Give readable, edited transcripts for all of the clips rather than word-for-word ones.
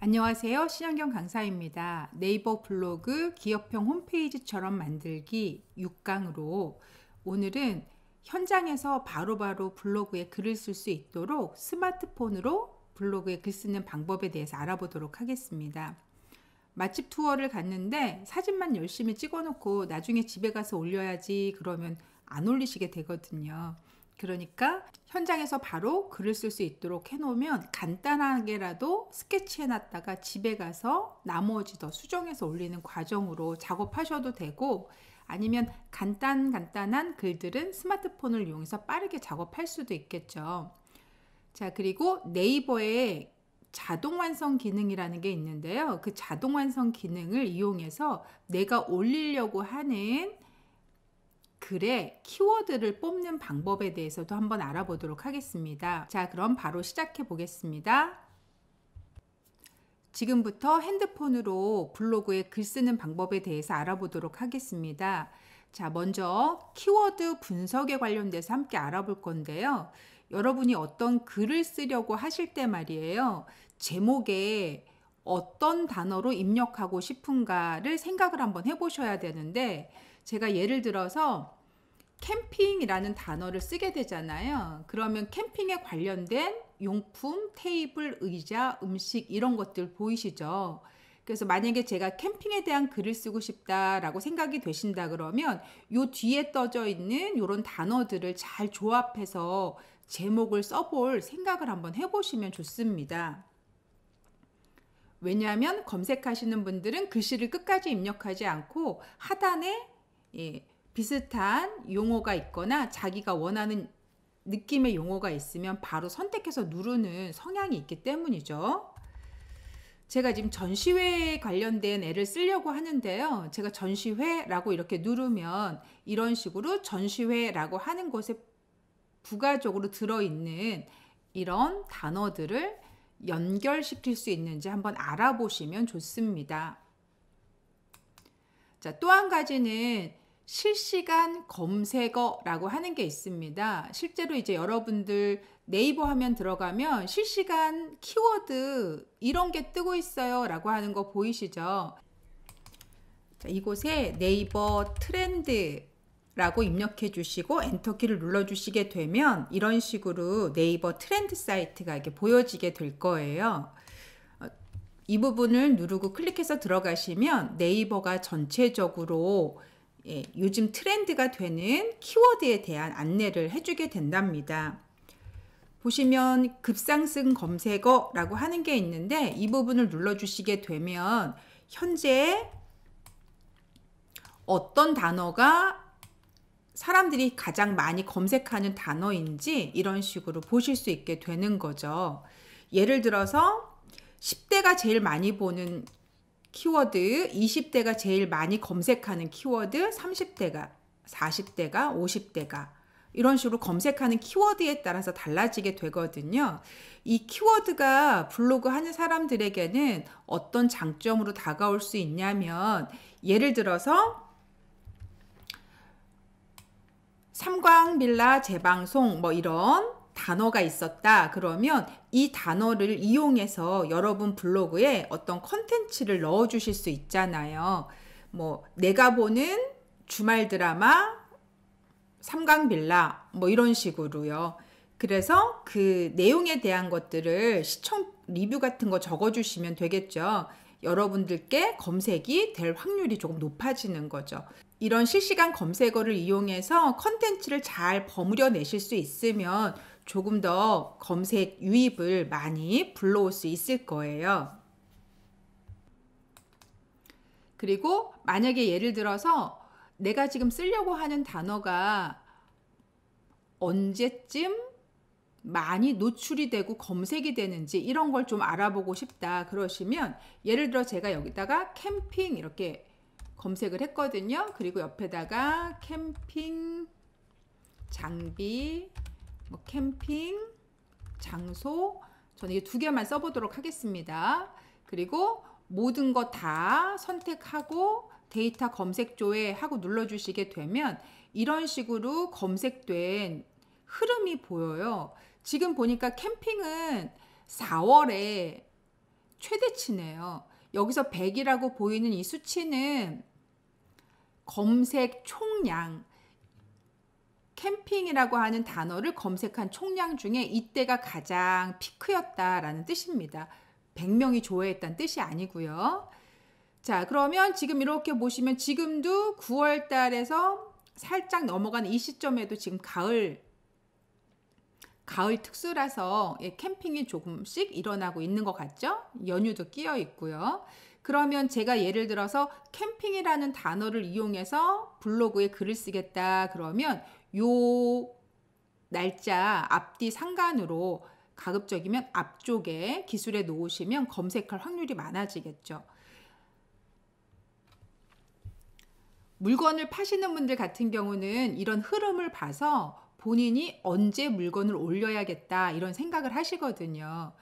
안녕하세요. 신현경 강사입니다. 네이버 블로그 기업형 홈페이지처럼 만들기 6강으로 오늘은 현장에서 바로바로 블로그에 글을 쓸 수 있도록 스마트폰으로 블로그에 글 쓰는 방법에 대해서 알아보도록 하겠습니다. 맛집 투어를 갔는데 사진만 열심히 찍어놓고 나중에 집에 가서 올려야지 그러면 안 올리시게 되거든요. 그러니까 현장에서 바로 글을 쓸 수 있도록 해놓으면 간단하게라도 스케치해놨다가 집에 가서 나머지 더 수정해서 올리는 과정으로 작업하셔도 되고, 아니면 간단한 글들은 스마트폰을 이용해서 빠르게 작업할 수도 있겠죠. 자, 그리고 네이버에 자동 완성 기능이라는 게 있는데요. 그 자동 완성 기능을 이용해서 내가 올리려고 하는 글에 키워드를 뽑는 방법에 대해서도 한번 알아보도록 하겠습니다. 자, 그럼 바로 시작해 보겠습니다. 지금부터 핸드폰으로 블로그에 글 쓰는 방법에 대해서 알아보도록 하겠습니다. 자, 먼저 키워드 분석에 관련돼서 함께 알아볼 건데요. 여러분이 어떤 글을 쓰려고 하실 때 말이에요. 제목에 어떤 단어로 입력하고 싶은가를 생각을 한번 해보셔야 되는데, 제가 예를 들어서 캠핑이라는 단어를 쓰게 되잖아요. 그러면 캠핑에 관련된 용품, 테이블, 의자, 음식 이런 것들 보이시죠? 그래서 만약에 제가 캠핑에 대한 글을 쓰고 싶다라고 생각이 되신다 그러면 요 뒤에 떠져 있는 이런 단어들을 잘 조합해서 제목을 써볼 생각을 한번 해보시면 좋습니다. 왜냐하면 검색하시는 분들은 글씨를 끝까지 입력하지 않고 하단에 비슷한 용어가 있거나 자기가 원하는 느낌의 용어가 있으면 바로 선택해서 누르는 성향이 있기 때문이죠. 제가 지금 전시회에 관련된 애를 쓰려고 하는데요. 제가 전시회라고 이렇게 누르면 이런 식으로 전시회라고 하는 것에 부가적으로 들어있는 이런 단어들을 연결시킬 수 있는지 한번 알아보시면 좋습니다. 자, 또 한 가지는 실시간 검색어라고 하는 게 있습니다. 실제로 이제 여러분들 네이버 화면 들어가면 실시간 키워드 이런 게 뜨고 있어요 라고 하는 거 보이시죠? 자, 이곳에 네이버 트렌드라고 입력해 주시고 엔터키를 눌러 주시게 되면 이런 식으로 네이버 트렌드 사이트가 이렇게 보여지게 될 거예요. 이 부분을 누르고 클릭해서 들어가시면 네이버가 전체적으로 요즘 트렌드가 되는 키워드에 대한 안내를 해주게 된답니다. 보시면 급상승 검색어라고 하는 게 있는데 이 부분을 눌러주시게 되면 현재 어떤 단어가 사람들이 가장 많이 검색하는 단어인지 이런 식으로 보실 수 있게 되는 거죠. 예를 들어서 10대가 제일 많이 보는 키워드, 20대가 제일 많이 검색하는 키워드, 30대가, 40대가, 50대가 이런 식으로 검색하는 키워드에 따라서 달라지게 되거든요. 이 키워드가 블로그 하는 사람들에게는 어떤 장점으로 다가올 수 있냐면, 예를 들어서 삼광빌라 재방송 뭐 이런 단어가 있었다 그러면 이 단어를 이용해서 여러분 블로그에 어떤 컨텐츠를 넣어 주실 수 있잖아요. 뭐 내가 보는 주말 드라마 삼광빌라 뭐 이런 식으로요. 그래서 그 내용에 대한 것들을 시청 리뷰 같은 거 적어 주시면 되겠죠. 여러분들께 검색이 될 확률이 조금 높아지는 거죠. 이런 실시간 검색어를 이용해서 컨텐츠를 잘 버무려 내실 수 있으면 조금 더 검색 유입을 많이 불러올 수 있을 거예요. 그리고 만약에 예를 들어서 내가 지금 쓰려고 하는 단어가 언제쯤 많이 노출이 되고 검색이 되는지 이런 걸 좀 알아보고 싶다 그러시면, 예를 들어 제가 여기다가 캠핑 이렇게 검색을 했거든요. 그리고 옆에다가 캠핑 장비, 뭐 캠핑 장소, 저는 이게 두 개만 써보도록 하겠습니다. 그리고 모든 거 다 선택하고 데이터 검색조회 하고 눌러주시게 되면 이런 식으로 검색된 흐름이 보여요. 지금 보니까 캠핑은 4월에 최대치네요. 여기서 100이라고 보이는 이 수치는 검색 총량, 캠핑이라고 하는 단어를 검색한 총량 중에 이때가 가장 피크였다라는 뜻입니다. 100명이 좋아했다는 뜻이 아니고요. 자, 그러면 지금 이렇게 보시면 지금도 9월 달에서 살짝 넘어가는 이 시점에도 지금 가을 특수라서 캠핑이 조금씩 일어나고 있는 것 같죠? 연휴도 끼어 있고요. 그러면 제가 예를 들어서 캠핑이라는 단어를 이용해서 블로그에 글을 쓰겠다 그러면 요 날짜 앞뒤 상관으로 가급적이면 앞쪽에 기술에 놓으시면 검색할 확률이 많아지겠죠. 물건을 파시는 분들 같은 경우는 이런 흐름을 봐서 본인이 언제 물건을 올려야겠다 이런 생각을 하시거든요.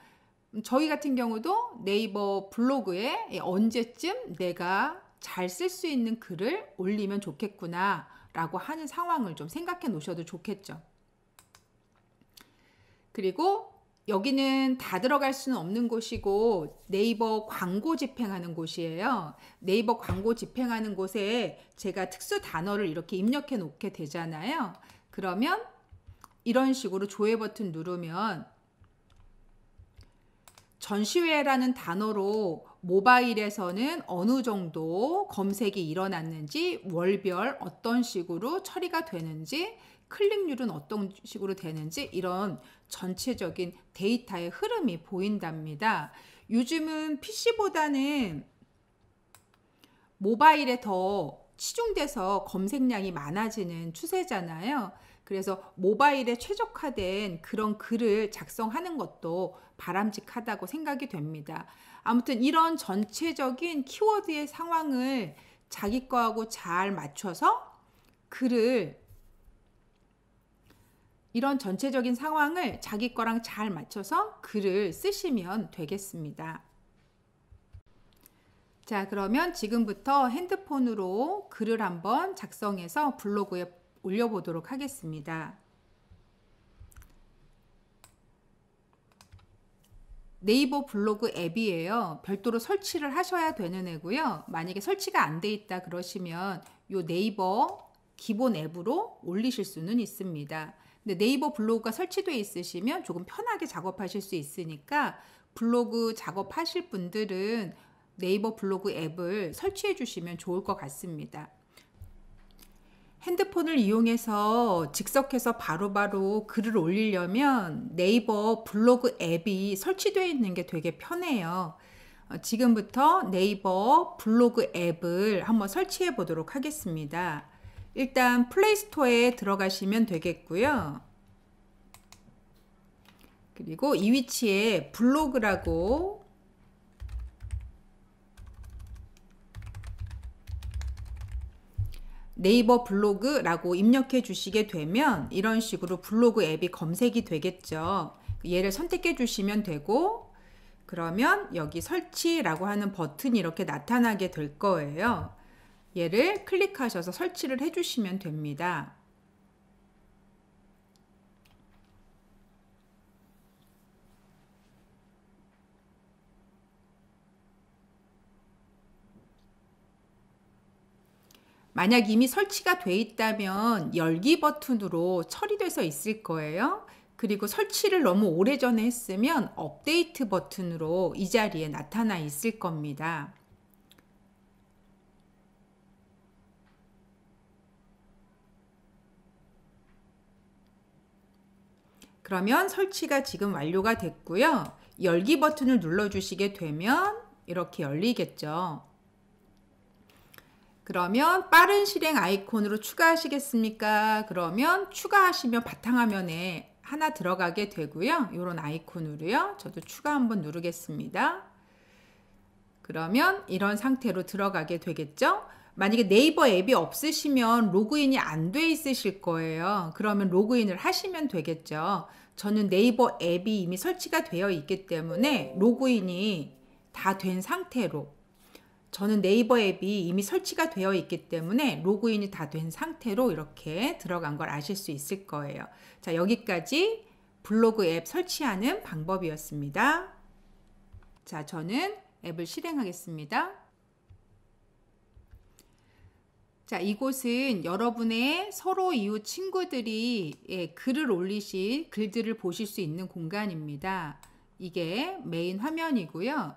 저희 같은 경우도 네이버 블로그에 언제쯤 내가 잘 쓸 수 있는 글을 올리면 좋겠구나 라고 하는 상황을 좀 생각해 놓으셔도 좋겠죠. 그리고 여기는 다 들어갈 수는 없는 곳이고 네이버 광고 집행하는 곳이에요. 네이버 광고 집행하는 곳에 제가 특수 단어를 이렇게 입력해 놓게 되잖아요. 그러면 이런 식으로 조회 버튼 누르면 전시회라는 단어로 모바일에서는 어느 정도 검색이 일어났는지, 월별 어떤 식으로 처리가 되는지, 클릭률은 어떤 식으로 되는지 이런 전체적인 데이터의 흐름이 보인답니다. 요즘은 PC보다는 모바일에 더 치중돼서 검색량이 많아지는 추세잖아요. 그래서 모바일에 최적화된 그런 글을 작성하는 것도 바람직하다고 생각이 됩니다. 아무튼 이런 전체적인 키워드의 상황을 자기 거하고 잘 맞춰서 이런 전체적인 상황을 자기 거랑 잘 맞춰서 글을 쓰시면 되겠습니다. 자, 그러면 지금부터 핸드폰으로 글을 한번 작성해서 블로그에 올려보도록 하겠습니다. 네이버 블로그 앱이에요. 별도로 설치를 하셔야 되는 애고요. 만약에 설치가 안 돼 있다 그러시면 요 네이버 기본 앱으로 올리실 수는 있습니다. 근데 네이버 블로그가 설치되어 있으시면 조금 편하게 작업하실 수 있으니까 블로그 작업하실 분들은 네이버 블로그 앱을 설치해 주시면 좋을 것 같습니다. 핸드폰을 이용해서 즉석해서 바로바로 글을 올리려면 네이버 블로그 앱이 설치되어 있는 게 되게 편해요. 지금부터 네이버 블로그 앱을 한번 설치해 보도록 하겠습니다. 일단 플레이스토어에 들어가시면 되겠고요. 그리고 이 위치에 블로그라고 네이버 블로그라고 입력해 주시게 되면 이런 식으로 블로그 앱이 검색이 되겠죠. 얘를 선택해 주시면 되고 그러면 여기 설치라고 하는 버튼이 이렇게 나타나게 될 거예요. 얘를 클릭하셔서 설치를 해 주시면 됩니다. 만약 이미 설치가 돼 있다면 열기 버튼으로 처리돼서 있을 거예요. 그리고 설치를 너무 오래전에 했으면 업데이트 버튼으로 이 자리에 나타나 있을 겁니다. 그러면 설치가 지금 완료가 됐고요. 열기 버튼을 눌러주시게 되면 이렇게 열리겠죠. 그러면 빠른 실행 아이콘으로 추가하시겠습니까? 그러면 추가하시면 바탕화면에 하나 들어가게 되고요. 이런 아이콘으로요. 저도 추가 한번 누르겠습니다. 그러면 이런 상태로 들어가게 되겠죠? 만약에 네이버 앱이 없으시면 로그인이 안 돼 있으실 거예요. 그러면 로그인을 하시면 되겠죠. 저는 네이버 앱이 이미 설치가 되어 있기 때문에 로그인이 다 된 상태로 저는 네이버 앱이 이미 설치가 되어 있기 때문에 로그인이 다 된 상태로 이렇게 들어간 걸 아실 수 있을 거예요. 자, 여기까지 블로그 앱 설치하는 방법이었습니다. 자, 저는 앱을 실행하겠습니다. 자, 이곳은 여러분의 서로 이웃 친구들이 글을 올리신 글들을 보실 수 있는 공간입니다. 이게 메인 화면이고요.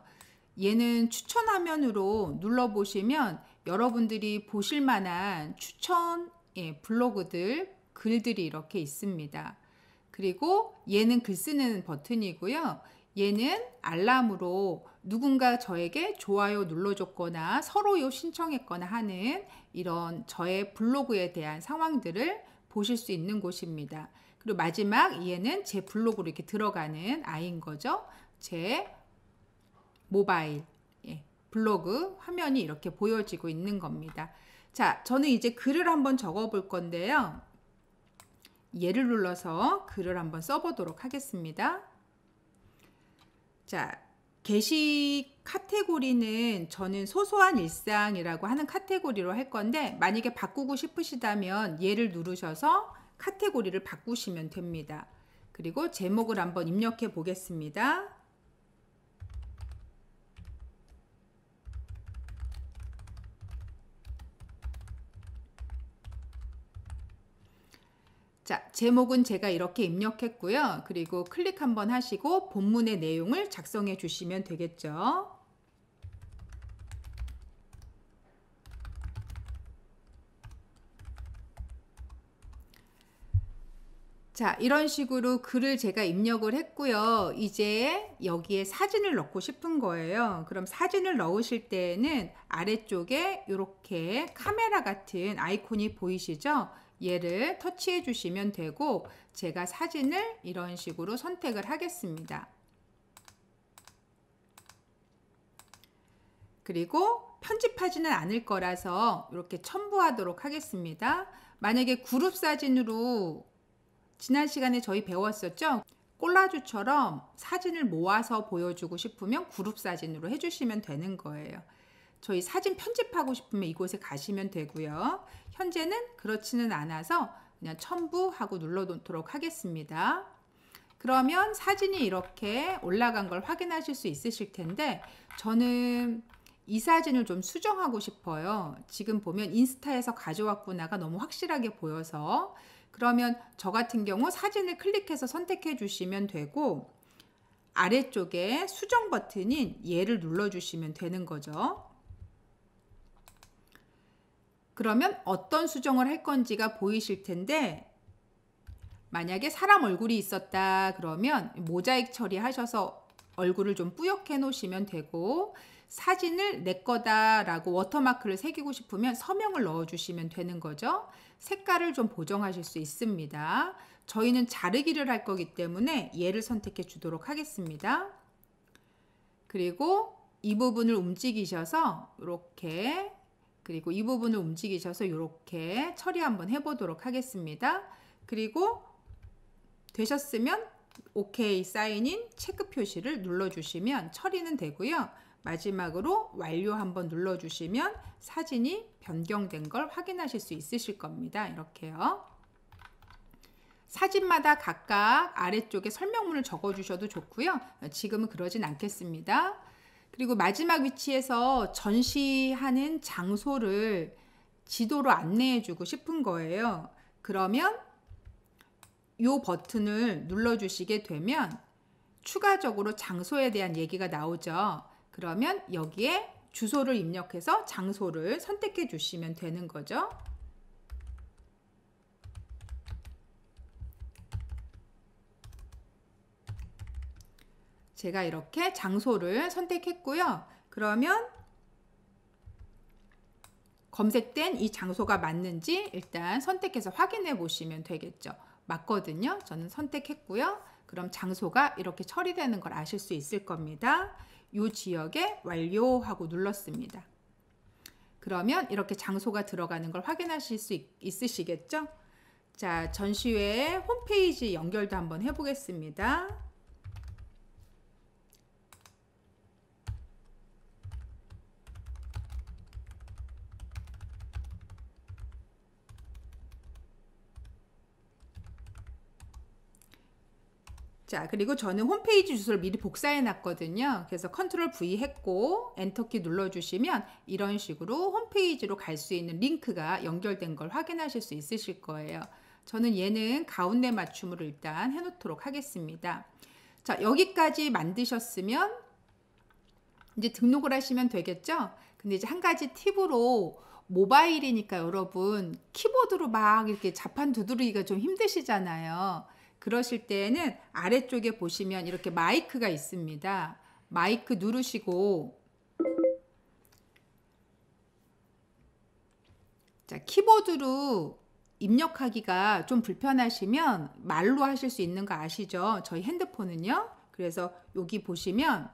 얘는 추천 화면으로 눌러보시면 여러분들이 보실 만한 추천 블로그들, 글들이 이렇게 있습니다. 그리고 얘는 글 쓰는 버튼이고요. 얘는 알람으로 누군가 저에게 좋아요 눌러줬거나 서로요 신청했거나 하는 이런 저의 블로그에 대한 상황들을 보실 수 있는 곳입니다. 그리고 마지막 얘는 제 블로그로 이렇게 들어가는 아이인 거죠. 제 모바일 블로그 화면이 이렇게 보여지고 있는 겁니다. 자, 저는 이제 글을 한번 적어 볼 건데요. 얘를 눌러서 글을 한번 써보도록 하겠습니다. 자, 게시 카테고리는 저는 소소한 일상이라고 하는 카테고리로 할 건데, 만약에 바꾸고 싶으시다면 얘를 누르셔서 카테고리를 바꾸시면 됩니다. 그리고 제목을 한번 입력해 보겠습니다. 자, 제목은 제가 이렇게 입력했고요. 그리고 클릭 한번 하시고 본문의 내용을 작성해 주시면 되겠죠. 자, 이런 식으로 글을 제가 입력을 했고요. 이제 여기에 사진을 넣고 싶은 거예요. 그럼 사진을 넣으실 때는 아래쪽에 이렇게 카메라 같은 아이콘이 보이시죠? 얘를 터치해 주시면 되고, 제가 사진을 이런 식으로 선택을 하겠습니다. 그리고 편집하지는 않을 거라서 이렇게 첨부하도록 하겠습니다. 만약에 그룹 사진으로 지난 시간에 저희 배웠었죠? 콜라주처럼 사진을 모아서 보여주고 싶으면 그룹 사진으로 해주시면 되는 거예요. 저희 사진 편집하고 싶으면 이곳에 가시면 되고요. 현재는 그렇지는 않아서 그냥 첨부하고 눌러놓도록 하겠습니다. 그러면 사진이 이렇게 올라간 걸 확인하실 수 있으실 텐데, 저는 이 사진을 좀 수정하고 싶어요. 지금 보면 인스타에서 가져왔구나가 너무 확실하게 보여서, 그러면 저 같은 경우 사진을 클릭해서 선택해 주시면 되고, 아래쪽에 수정 버튼인 얘를 눌러 주시면 되는 거죠. 그러면 어떤 수정을 할 건지가 보이실 텐데, 만약에 사람 얼굴이 있었다 그러면 모자이크 처리하셔서 얼굴을 좀 뿌옇게 놓으시면 되고, 사진을 내 거다 라고 워터마크를 새기고 싶으면 서명을 넣어 주시면 되는 거죠. 색깔을 좀 보정하실 수 있습니다. 저희는 자르기를 할 거기 때문에 얘를 선택해 주도록 하겠습니다. 그리고 이 부분을 움직이셔서 이렇게, 그리고 이 부분을 움직이셔서 이렇게 처리 한번 해보도록 하겠습니다. 그리고 되셨으면 OK 사인인 체크 표시를 눌러주시면 처리는 되고요. 마지막으로 완료 한번 눌러주시면 사진이 변경된 걸 확인하실 수 있으실 겁니다. 이렇게요. 사진마다 각각 아래쪽에 설명문을 적어주셔도 좋고요. 지금은 그러진 않겠습니다. 그리고 마지막 위치에서 전시하는 장소를 지도로 안내해 주고 싶은 거예요. 그러면 이 버튼을 눌러주시게 되면 추가적으로 장소에 대한 얘기가 나오죠. 그러면 여기에 주소를 입력해서 장소를 선택해 주시면 되는 거죠. 제가 이렇게 장소를 선택했고요. 그러면 검색된 이 장소가 맞는지 일단 선택해서 확인해 보시면 되겠죠. 맞거든요. 저는 선택했고요. 그럼 장소가 이렇게 처리되는 걸 아실 수 있을 겁니다. 이 지역에 완료하고 눌렀습니다. 그러면 이렇게 장소가 들어가는 걸 확인하실 수 있으시겠죠? 자, 전시회 홈페이지 연결도 한번 해보겠습니다. 자, 그리고 저는 홈페이지 주소를 미리 복사해 놨거든요. 그래서 컨트롤 V 했고 엔터키 눌러주시면 이런 식으로 홈페이지로 갈 수 있는 링크가 연결된 걸 확인하실 수 있으실 거예요. 저는 얘는 가운데 맞춤으로 일단 해놓도록 하겠습니다. 자, 여기까지 만드셨으면 이제 등록을 하시면 되겠죠? 근데 이제 한 가지 팁으로 모바일이니까 여러분 키보드로 막 이렇게 자판 두드리기가 좀 힘드시잖아요. 그러실 때에는 아래쪽에 보시면 이렇게 마이크가 있습니다. 마이크 누르시고 자, 키보드로 입력하기가 좀 불편하시면 말로 하실 수 있는 거 아시죠? 저희 핸드폰은요. 그래서 여기 보시면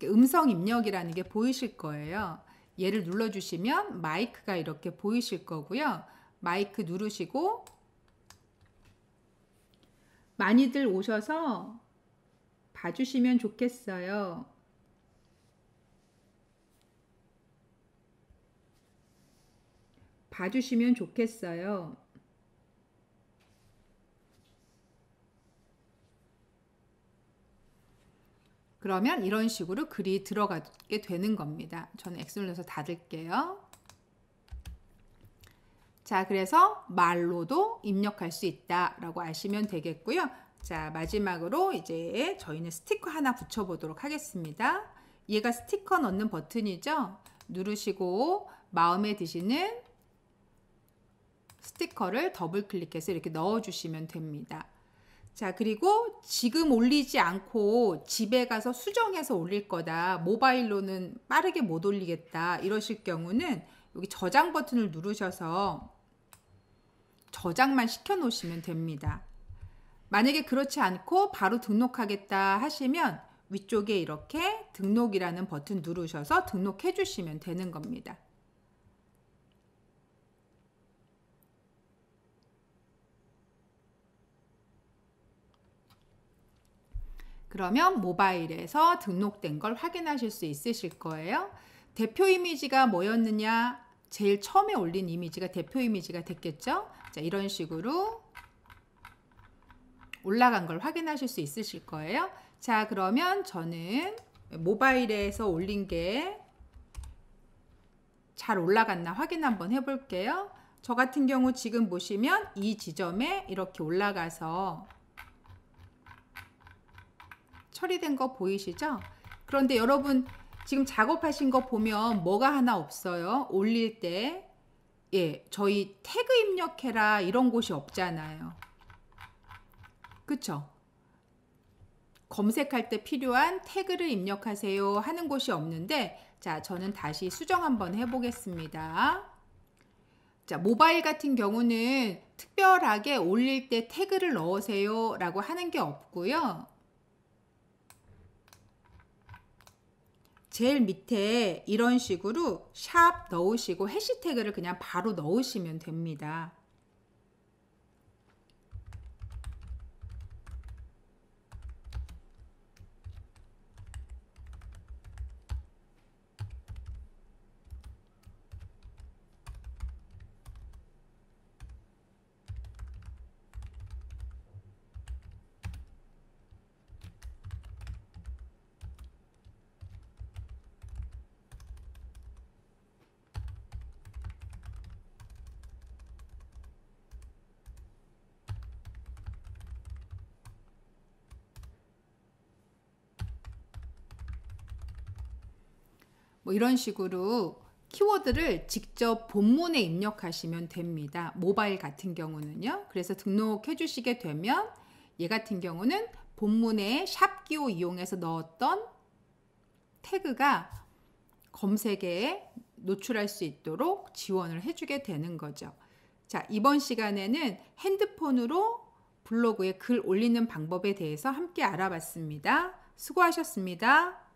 음성 입력이라는 게 보이실 거예요. 얘를 눌러주시면 마이크가 이렇게 보이실 거고요. 마이크 누르시고 많이들 오셔서 봐주시면 좋겠어요. 봐주시면 좋겠어요. 그러면 이런 식으로 글이 들어가게 되는 겁니다. 저는 X 눌러서 닫을게요. 자, 그래서 말로도 입력할 수 있다라고 아시면 되겠고요. 자, 마지막으로 이제 저희는 스티커 하나 붙여보도록 하겠습니다. 얘가 스티커 넣는 버튼이죠. 누르시고 마음에 드시는 스티커를 더블 클릭해서 이렇게 넣어주시면 됩니다. 자, 그리고 지금 올리지 않고 집에 가서 수정해서 올릴 거다. 모바일로는 빠르게 못 올리겠다. 이러실 경우는 여기 저장 버튼을 누르셔서 저장만 시켜 놓으시면 됩니다. 만약에 그렇지 않고 바로 등록하겠다 하시면 위쪽에 이렇게 등록이라는 버튼 누르셔서 등록해 주시면 되는 겁니다. 그러면 모바일에서 등록된 걸 확인하실 수 있으실 거예요. 대표 이미지가 뭐였느냐? 제일 처음에 올린 이미지가 대표 이미지가 됐겠죠? 자, 이런 식으로 올라간 걸 확인하실 수 있으실 거예요. 자, 그러면 저는 모바일에서 올린 게 잘 올라갔나 확인 한번 해볼게요. 저 같은 경우 지금 보시면 이 지점에 이렇게 올라가서 처리된 거 보이시죠? 그런데 여러분 지금 작업하신 거 보면 뭐가 하나 없어요. 올릴 때 저희 태그 입력해라 이런 곳이 없잖아요. 그쵸? 검색할 때 필요한 태그를 입력하세요 하는 곳이 없는데, 자, 저는 다시 수정 한번 해보겠습니다. 자, 모바일 같은 경우는 특별하게 올릴 때 태그를 넣으세요 라고 하는 게 없고요. 제일 밑에 이런 식으로 샵 넣으시고 해시태그를 그냥 바로 넣으시면 됩니다. 뭐 이런 식으로 키워드를 직접 본문에 입력하시면 됩니다. 모바일 같은 경우는요. 그래서 등록해 주시게 되면 얘 같은 경우는 본문에 샵 기호 이용해서 넣었던 태그가 검색에 노출할 수 있도록 지원을 해주게 되는 거죠. 자, 이번 시간에는 핸드폰으로 블로그에 글 올리는 방법에 대해서 함께 알아봤습니다. 수고하셨습니다.